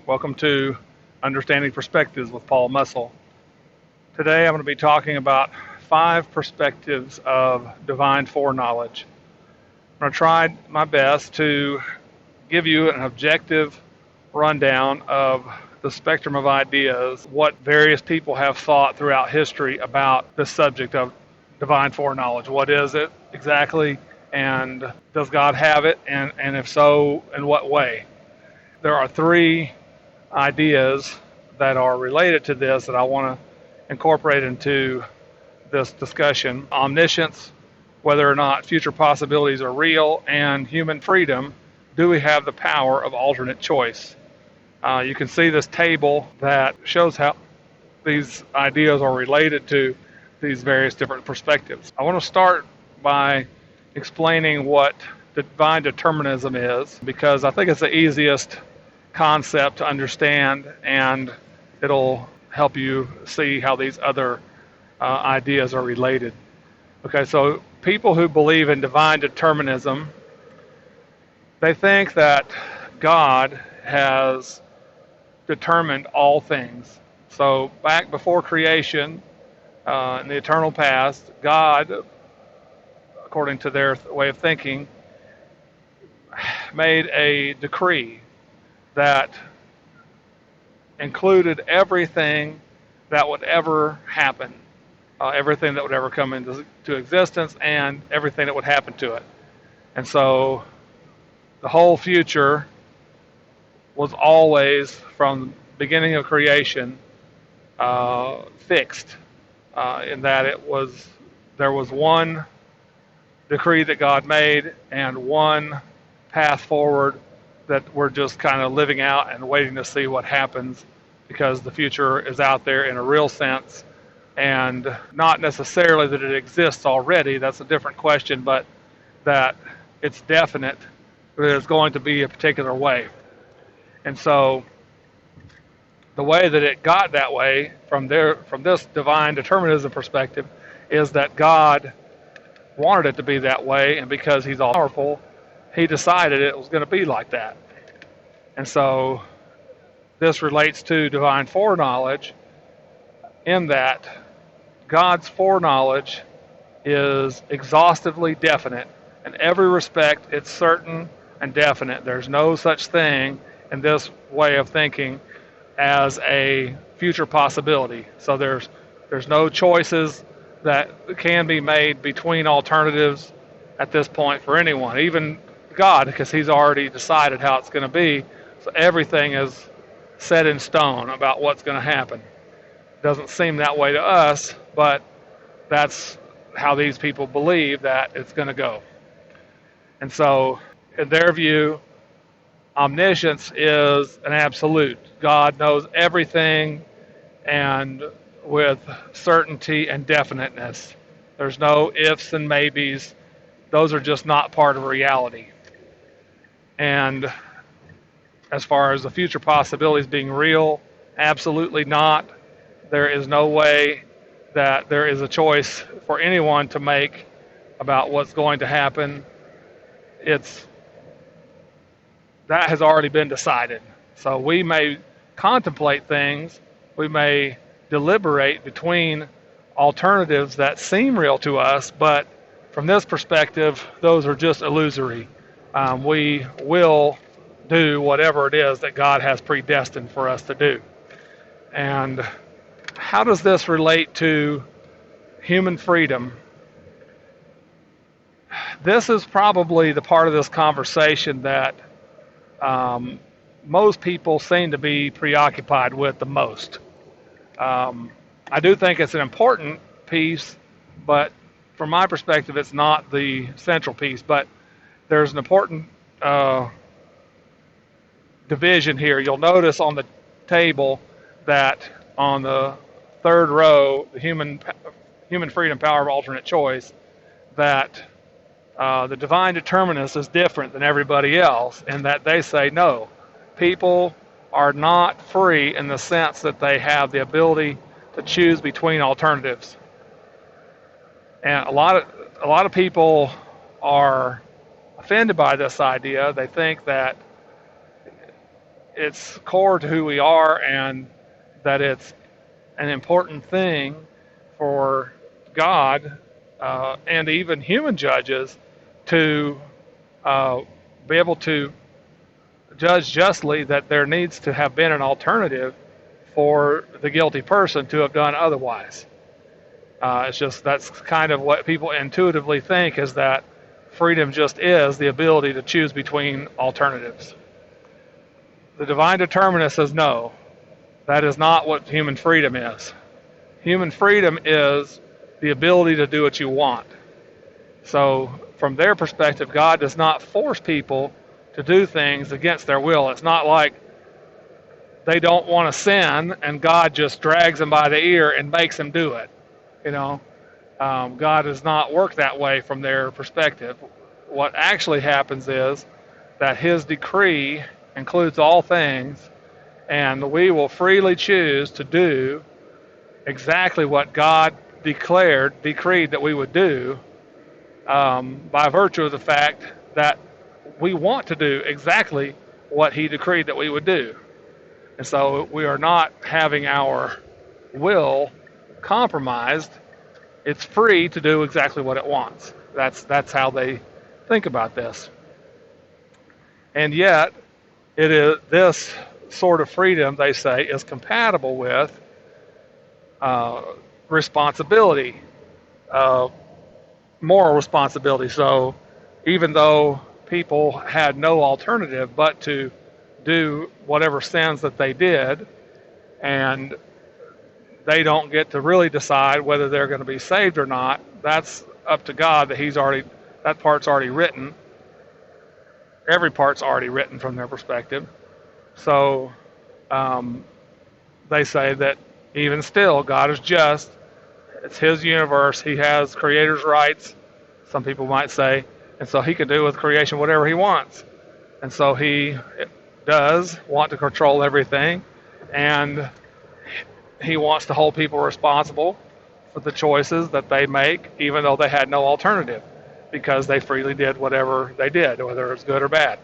Welcome to Understanding Perspectives with Paul Mussel. Today I'm going to be talking about 5 perspectives of divine foreknowledge. I'm going to try my best to give you an objective rundown of the spectrum of ideas, what various people have thought throughout history about the subject of divine foreknowledge. What is it exactly, and does God have it, and if so, in what way? There are 3 ideas that are related to this that I want to incorporate into this discussion. Omniscience, whether or not future possibilities are real, and human freedom, do we have the power of alternate choice? You can see this table that shows how these ideas are related to these various different perspectives. I want to start by explaining what divine determinism is, because I think it's the easiest concept to understand, and it'll help you see how these other ideas are related. Okay, so people who believe in divine determinism, they think that God has determined all things. So back before creation, in the eternal past, God, according to their way of thinking, made a decree that included everything that would ever happen, everything that would ever come into existence, and everything that would happen to it. And so the whole future was always, from the beginning of creation, fixed, in that there was one decree that God made and one path forward that we're just kind of living out and waiting to see what happens, because the future is out there in a real sense, and not necessarily that it exists already. That's a different question, but that it's definite that it's going to be a particular way. And so the way that it got that way from this divine determinism perspective is that God wanted it to be that way, and because he's all powerful, he decided it was going to be like that. And so this relates to divine foreknowledge, in that God's foreknowledge is exhaustively definite. In every respect, it's certain and definite. There's no such thing in this way of thinking as a future possibility. So there's no choices that can be made between alternatives at this point for anyone, even God, because he's already decided how it's going to be. So everything is set in stone about what's going to happen. Doesn't seem that way to us, but that's how these people believe that it's going to go. And so, in their view, omniscience is an absolute. God knows everything, and with certainty and definiteness. There's no ifs and maybes. Those are just not part of reality. And as far as the future possibilities being real, absolutely not. There is no way that there is a choice for anyone to make about what's going to happen. That has already been decided. So we may contemplate things, we may deliberate between alternatives that seem real to us, but from this perspective, those are just illusory. We will do whatever it is that God has predestined for us to do. And how does this relate to human freedom? This is probably the part of this conversation that most people seem to be preoccupied with the most. I do think it's an important piece, but from my perspective, it's not the central piece. But there's an important division here. You'll notice on the table that on the 3rd row, the human freedom, power of alternate choice, that the divine determinist is different than everybody else, in that they say no, people are not free in the sense that they have the ability to choose between alternatives. And a lot of people are offended by this idea. They think that it's core to who we are, and that it's an important thing for God and even human judges to be able to judge justly that there needs to have been an alternative for the guilty person to have done otherwise. It's just that's kind of what people intuitively think, is that freedom just is the ability to choose between alternatives. The divine determinist says no, that is not what human freedom is. Human freedom is the ability to do what you want. So from their perspective, God does not force people to do things against their will. It's not like they don't want to sin and God just drags them by the ear and makes them do it. God does not work that way from their perspective. What actually happens is that his decree includes all things, and we will freely choose to do exactly what God decreed that we would do, by virtue of the fact that we want to do exactly what he decreed that we would do. And so we are not having our will compromised. It's free to do exactly what it wants. That's how they think about this. And yet, it is this sort of freedom, they say, is compatible with responsibility, moral responsibility. So even though people had no alternative but to do whatever sins that they did, and they don't get to really decide whether they're going to be saved or not, that's up to God. That part's already written. Every part's already written from their perspective. So they say that even still, God is just. It's his universe. He has creator's rights, some people might say, and so he can do with creation whatever he wants. And so he does want to control everything, and he wants to hold people responsible for the choices that they make, even though they had no alternative, because they freely did whatever they did, whether it's good or bad.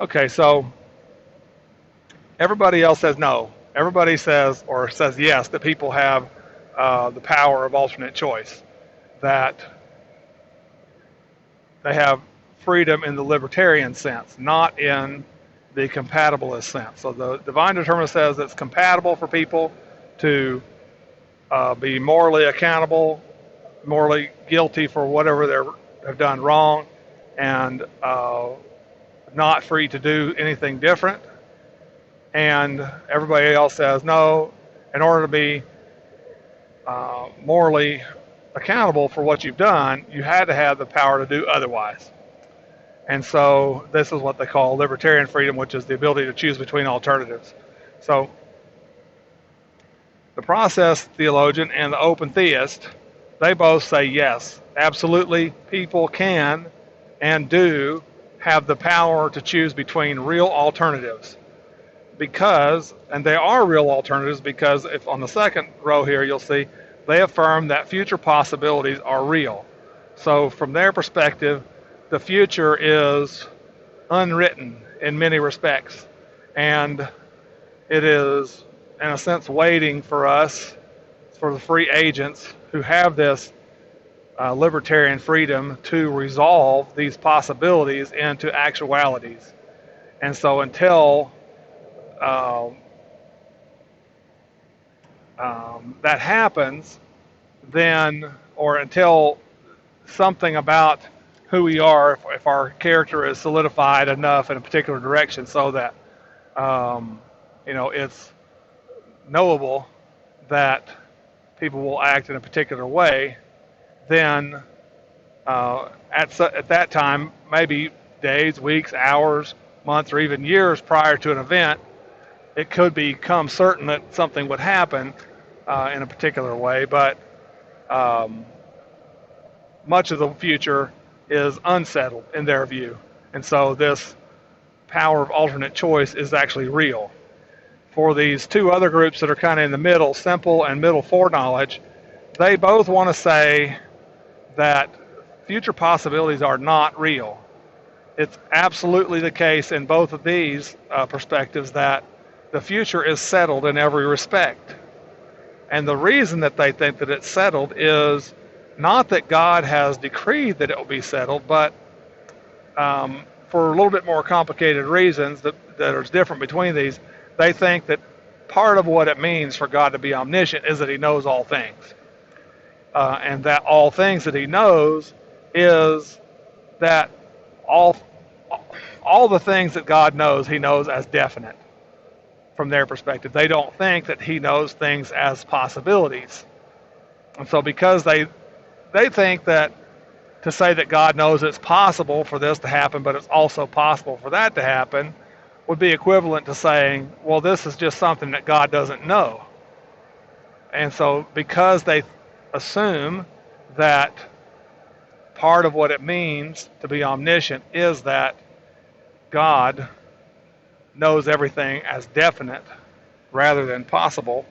Okay, so everybody else says no. Everybody says yes, that people have the power of alternate choice, that they have freedom in the libertarian sense, not in the compatibilist sense. So the divine determinist says it's compatible for people to be morally accountable, morally guilty for whatever they have done wrong, and not free to do anything different. And everybody else says no, in order to be morally accountable for what you've done, you had to have the power to do otherwise. And so this is what they call libertarian freedom, which is the ability to choose between alternatives. So the process theologian and the open theist, they both say yes, absolutely, people can and do have the power to choose between real alternatives. And they are real alternatives, because if on the second row here you'll see they affirm that future possibilities are real. So from their perspective, the future is unwritten in many respects, and it is in a sense waiting for us, for the free agents who have this libertarian freedom, to resolve these possibilities into actualities. And so until that happens, then, or until something about who we are, if our character is solidified enough in a particular direction so that it's knowable that people will act in a particular way, then at that time, maybe days, weeks, hours, months, or even years prior to an event, it could become certain that something would happen in a particular way, but much of the future is unsettled in their view. And so this power of alternate choice is actually real. For these two other groups that are kind of in the middle, simple and middle foreknowledge, they both want to say that future possibilities are not real. it's absolutely the case in both of these perspectives that the future is settled in every respect. And the reason that they think that it's settled is not that God has decreed that it will be settled, but for a little bit more complicated reasons that are different between these, they think that part of what it means for God to be omniscient is that he knows all things. And that all things that he knows is that all the things that God knows, he knows as definite from their perspective. They don't think that he knows things as possibilities. And so because they think that to say that God knows it's possible for this to happen, but it's also possible for that to happen, would be equivalent to saying, well, this is just something that God doesn't know. And so because they assume that part of what it means to be omniscient is that God knows everything as definite rather than possible,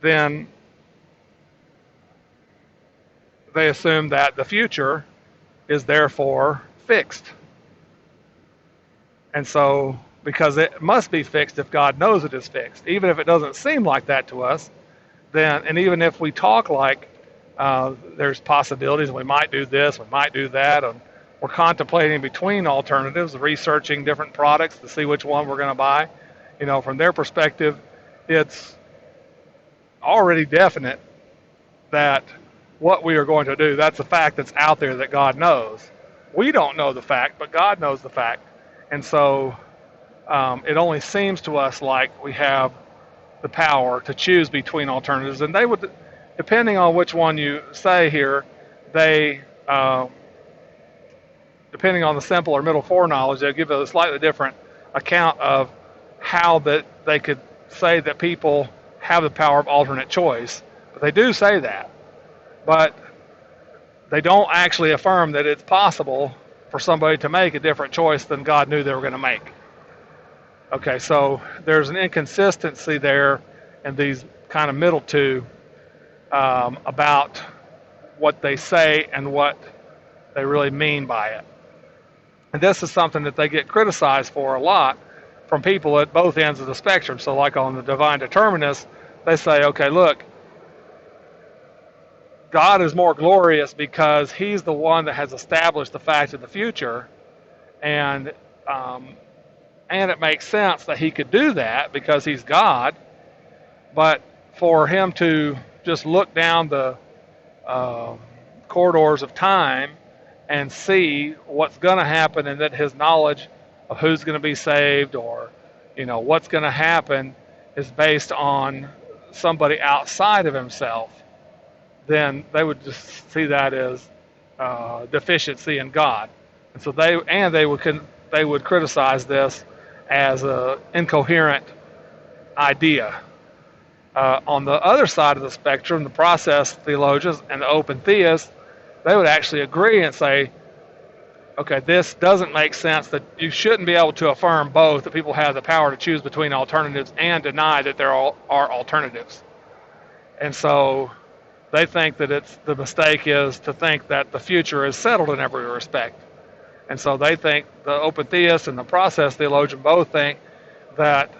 then they assume that the future is therefore fixed. And so, because it must be fixed if God knows it is fixed, even if it doesn't seem like that to us, then, and even if we talk like there's possibilities, we might do this, we might do that, and we're contemplating between alternatives, researching different products to see which one we're going to buy. You know, from their perspective, it's already definite that what we are going to do, that's a fact that's out there that God knows. We don't know the fact, but God knows the fact. And so it only seems to us like we have the power to choose between alternatives. And they would, depending on which one you say here, they, depending on the simple or middle foreknowledge, they'll give a slightly different account of how that they could say that people have the power of alternate choice. But they do say that. But they don't actually affirm that it's possible for somebody to make a different choice than God knew they were going to make. Okay, so there's an inconsistency there in these kind of middle two about what they say and what they really mean by it. And this is something that they get criticized for a lot from people at both ends of the spectrum. So like on the divine determinists, they say, okay, look, God is more glorious because he's the one that has established the fact of the future, and it makes sense that he could do that because he's God. But for him to just look down the corridors of time and see what's going to happen, and that his knowledge of who's going to be saved or, you know, what's going to happen is based on somebody outside of himself, then they would just see that as deficiency in God. And so they would criticize this as an incoherent idea. On the other side of the spectrum, the process theologians and the open theists, they would actually agree and say, okay, this doesn't make sense, that you shouldn't be able to affirm both, that people have the power to choose between alternatives and deny that there are alternatives. And so they think that the mistake is to think that the future is settled in every respect. And so they think, the open theists and the process theologian both think that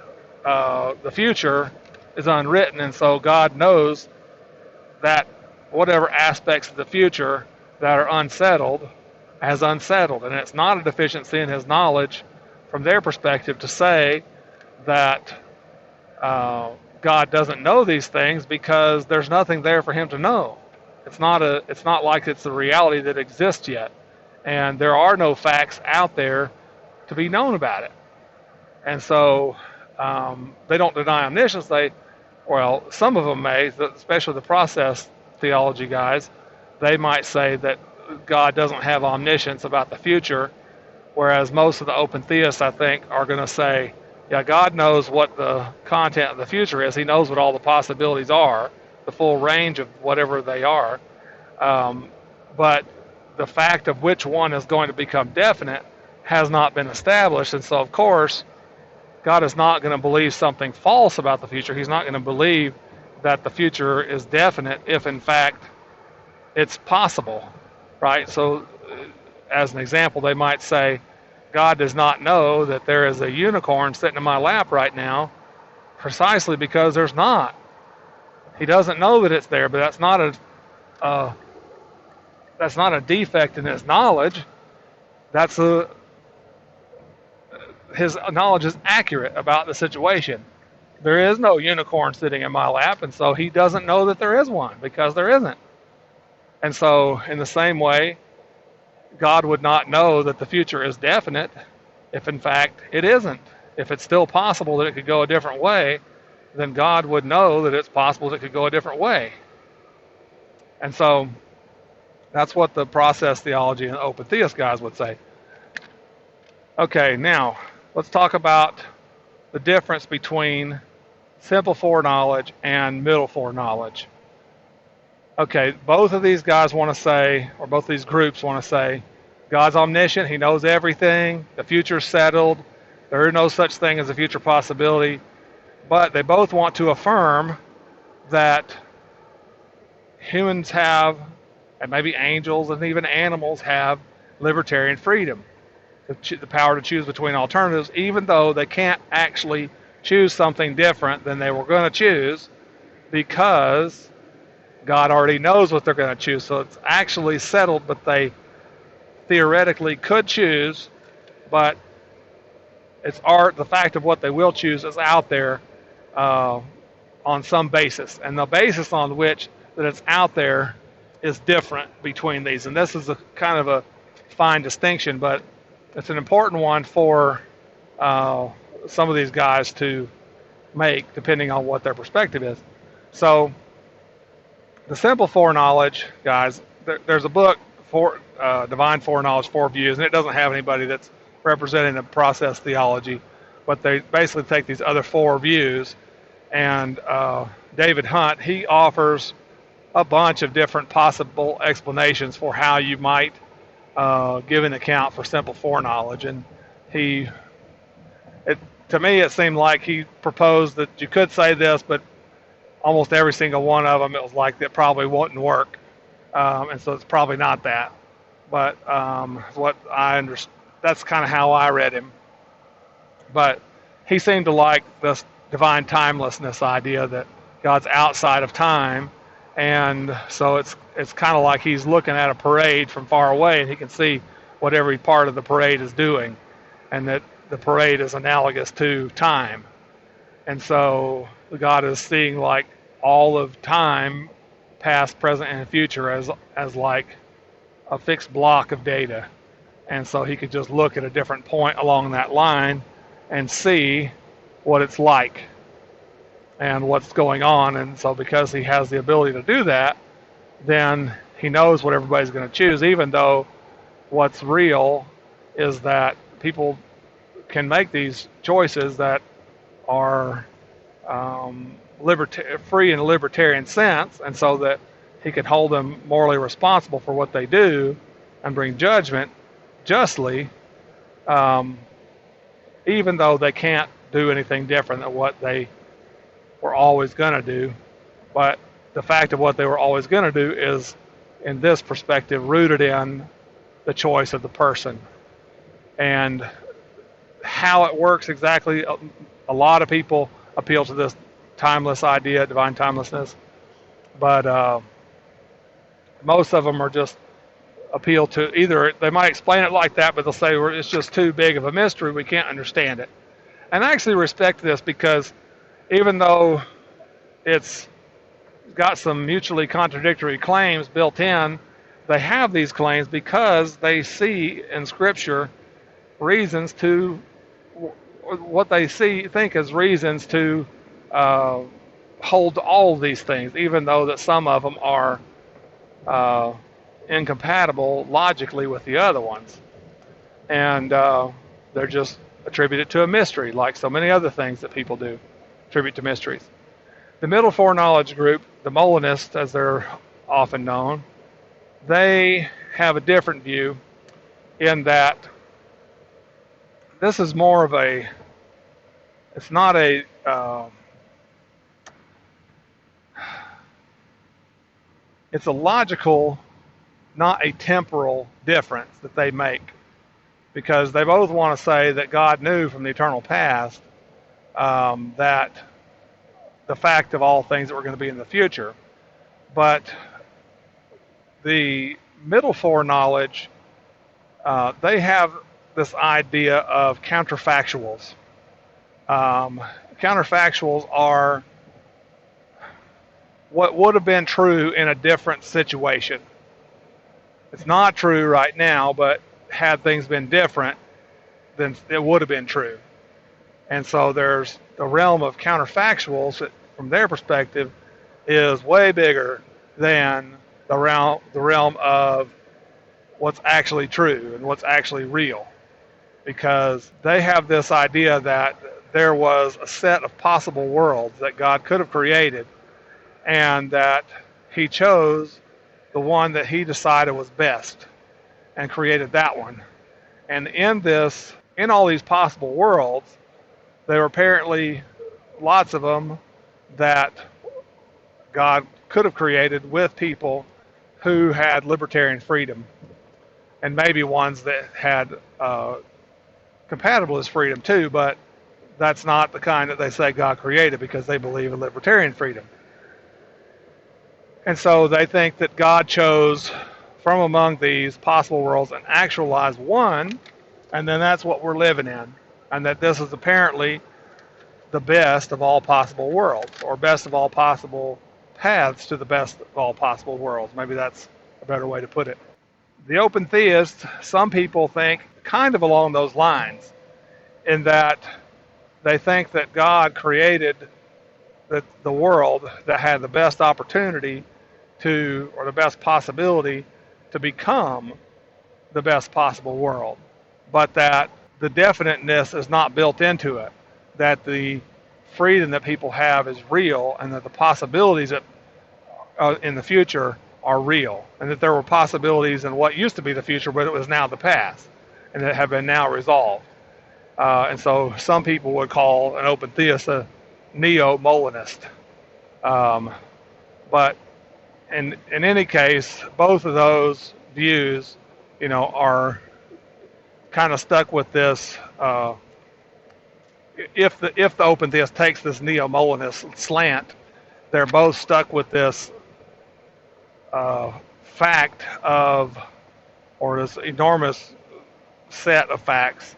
the future is unwritten, and so God knows that whatever aspects of the future that are unsettled as unsettled. And it's not a deficiency in his knowledge from their perspective to say that God doesn't know these things, because there's nothing there for him to know. It's not like it's a reality that exists yet. And there are no facts out there to be known about it. And so they don't deny omniscience. Some of them may, especially the process theology guys, they might say that God doesn't have omniscience about the future, whereas most of the open theists, I think, are going to say, yeah, God knows what the content of the future is. He knows what all the possibilities are, the full range of whatever they are. But the fact of which one is going to become definite has not been established. And so, of course, God is not going to believe something false about the future. He's not going to believe that the future is definite if, in fact, it's possible, right? So as an example, they might say, God does not know that there is a unicorn sitting in my lap right now, precisely because there's not. He doesn't know that it's there, but that's not a defect in his knowledge. His knowledge is accurate about the situation. There is no unicorn sitting in my lap, and so he doesn't know that there is one because there isn't. And so, in the same way, God would not know that the future is definite if, in fact, it isn't. If it's still possible that it could go a different way, then God would know that it's possible that it could go a different way. And so, that's what the process theology and open theist guys would say. Okay, now, let's talk about the difference between simple foreknowledge and middle foreknowledge. Okay, both of these guys want to say, or both of these groups want to say, God's omniscient, he knows everything, the future's settled, there is no such thing as a future possibility, but they both want to affirm that humans have, and maybe angels and even animals have, libertarian freedom, the power to choose between alternatives, even though they can't actually choose something different than they were going to choose, because God already knows what they're going to choose. So it's actually settled, but they theoretically could choose, but the fact of what they will choose is out there on some basis. And the basis on which that it's out there is different between these. And this is a kind of a fine distinction, but it's an important one for some of these guys to make, depending on what their perspective is. So the simple foreknowledge, guys, there's a book, Divine Foreknowledge, 4 Views, and it doesn't have anybody that's representing the process theology, but they basically take these other 4 views, and David Hunt, he offers a bunch of different possible explanations for how you might give an account for simple foreknowledge, and to me it seemed like he proposed that you could say this, but almost every single one of them, it was like that probably wouldn't work. And so it's probably not that. But what I understand, that's kind of how I read him. But he seemed to like this divine timelessness idea that God's outside of time. And so it's kind of like he's looking at a parade from far away, and he can see what every part of the parade is doing. And that the parade is analogous to time. And so God is seeing like all of time, past, present, and future as like a fixed block of data. And so he could just look at a different point along that line and see what it's like and what's going on. And so because he has the ability to do that, then he knows what everybody's going to choose, even though what's real is that people can make these choices that are free in a libertarian sense, and so that he could hold them morally responsible for what they do and bring judgment justly, even though they can't do anything different than what they were always going to do. But the fact of what they were always going to do is, in this perspective, rooted in the choice of the person. And how it works exactly, a lot of people appeal to this timeless idea, divine timelessness, but most of them are just appeal to either, they might explain it like that, but they'll say, well, it's just too big of a mystery, we can't understand it. And I actually respect this, because even though it's got some mutually contradictory claims built in, they have these claims because they see in Scripture reasons to, what they think as reasons to hold all these things, even though that some of them are incompatible logically with the other ones. And they're just attributed to a mystery, like so many other things that people do, attribute to mysteries. The middle foreknowledge group, the Molinists as they're often known, they have a different view in that this is more of a, it's not a, it's a logical not a temporal difference that they make, because they both want to say that God knew from the eternal past that the fact of all things that were going to be in the future. But the middle foreknowledge, they have this idea of counterfactuals. Counterfactuals are what would have been true in a different situation. It's not true right now, but had things been different, then it would have been true. And so there's the realm of counterfactuals that, from their perspective, is way bigger than the realm of what's actually true and what's actually real. Because they have this idea that there was a set of possible worlds that God could have created, and that he chose the one that he decided was best and created that one. And in all these possible worlds, there were apparently lots of them that God could have created with people who had libertarian freedom, and maybe ones that had compatibilist freedom too, but that's not the kind that they say God created, because they believe in libertarian freedom. And so they think that God chose from among these possible worlds and actualized one, and then that's what we're living in, and that this is apparently the best of all possible worlds, or best of all possible paths to the best of all possible worlds. Maybe that's a better way to put it. The open theists, some people think kind of along those lines, in that they think that God created the world that had the best opportunity to, or the best possibility to become the best possible world, but that the definiteness is not built into it, that the freedom that people have is real, and that the possibilities that in the future are real, and that there were possibilities in what used to be the future, but it was now the past, and that have been now resolved. And so some people would call an open theist a neo-Molinist. But in any case, both of those views, are kind of stuck with this. If the open theist takes this neo-Molinist slant, they're both stuck with this fact of, or this enormous set of facts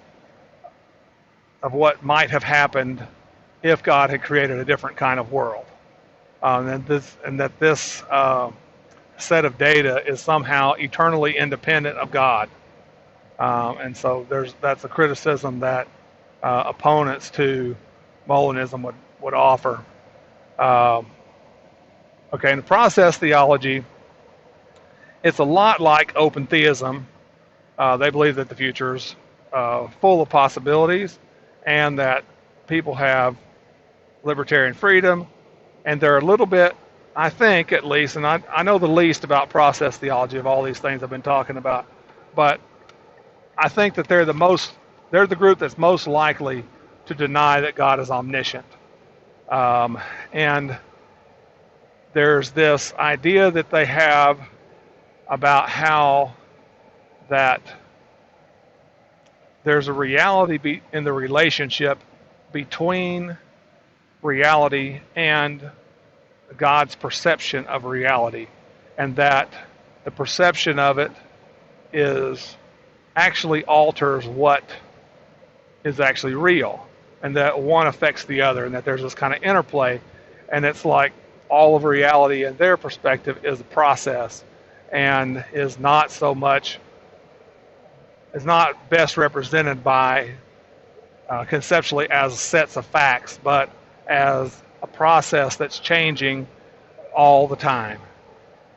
of what might have happened if God had created a different kind of world, and that this set of data is somehow eternally independent of God, and so that's a criticism that opponents to Molinism would offer. Okay, in the process theology, it's a lot like open theism. They believe that the future's full of possibilities, and that people have libertarian freedom, and they're a little bit, I think at least, and I know the least about process theology of all these things I've been talking about, but I think that they're the group that's most likely to deny that God is omniscient. And there's this idea that they have about how that there's a reality in the relationship between reality and God's perception of reality, and that the perception of it actually alters what is actually real, and that one affects the other, and that there's this kind of interplay, and it's like all of reality in their perspective is a process, and is not best represented by conceptually as sets of facts, but as a process that's changing all the time.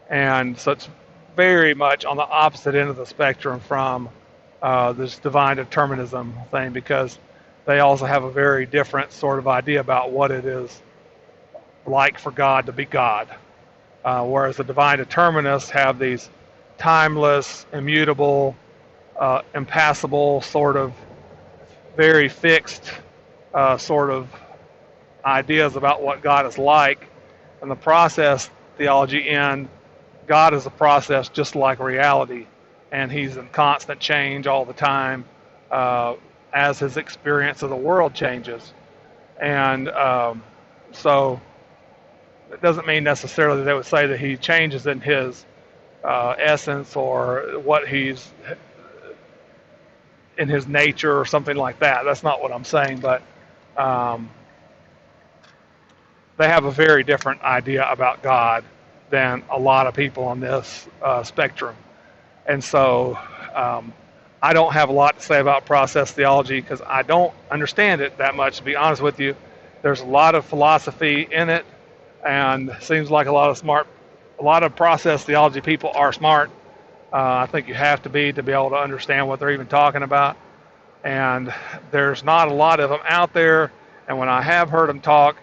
And so it's very much on the opposite end of the spectrum from this divine determinism thing, because they also have a very different sort of idea about what it is like for God to be God. Whereas the divine determinists have these timeless, immutable, impassable, sort of very fixed sort of ideas about what God is like. And the process theology end God is a process just like reality, and he's in constant change all the time as his experience of the world changes. And so it doesn't mean necessarily that they would say that he changes in his essence or what he's in his nature or something like that. That's not what I'm saying, but they have a very different idea about God than a lot of people on this spectrum. And so I don't have a lot to say about process theology because I don't understand it that much, to be honest with you. There's a lot of philosophy in it, and it seems like a lot of process theology people are smart. I think you have to be able to understand what they're even talking about. And there's not a lot of them out there, and when I have heard them talk,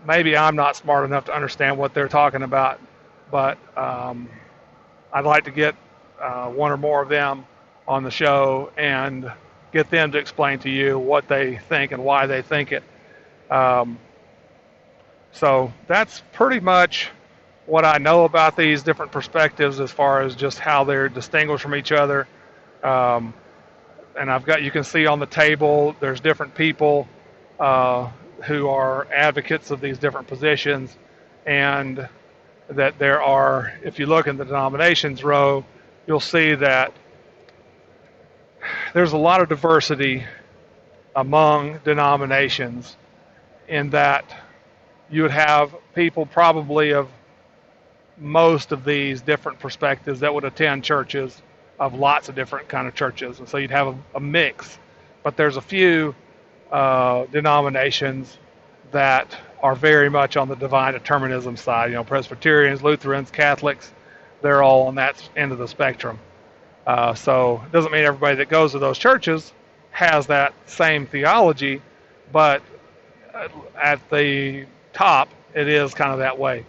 maybe I'm not smart enough to understand what they're talking about, but I'd like to get one or more of them on the show and get them to explain to you what they think and why they think it. So that's pretty much what I know about these different perspectives as far as just how they're distinguished from each other. And you can see on the table, there's different people who are advocates of these different positions, and that there are, if you look in the denominations row, you'll see that there's a lot of diversity among denominations, in that you would have people probably of most of these different perspectives that would attend churches of lots of different kind of churches, and so you'd have a mix. But there's a few denominations that are very much on the divine determinism side. Presbyterians, Lutherans, Catholics, they're all on that end of the spectrum. So it doesn't mean everybody that goes to those churches has that same theology, but at the top, it is kind of that way.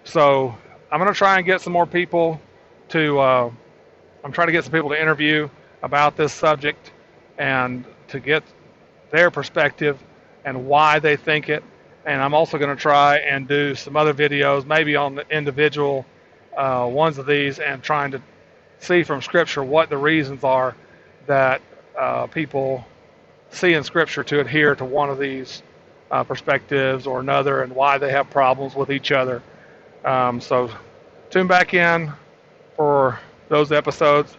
So I'm going to try and get some more people to interview about this subject and to get their perspective and why they think it. And I'm also going to try and do some other videos, maybe on the individual ones of these, and trying to see from Scripture what the reasons are that people see in Scripture to adhere to one of these perspectives or another, and why they have problems with each other. So tune back in for those episodes.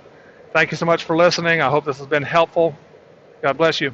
Thank you so much for listening. I hope this has been helpful. God bless you.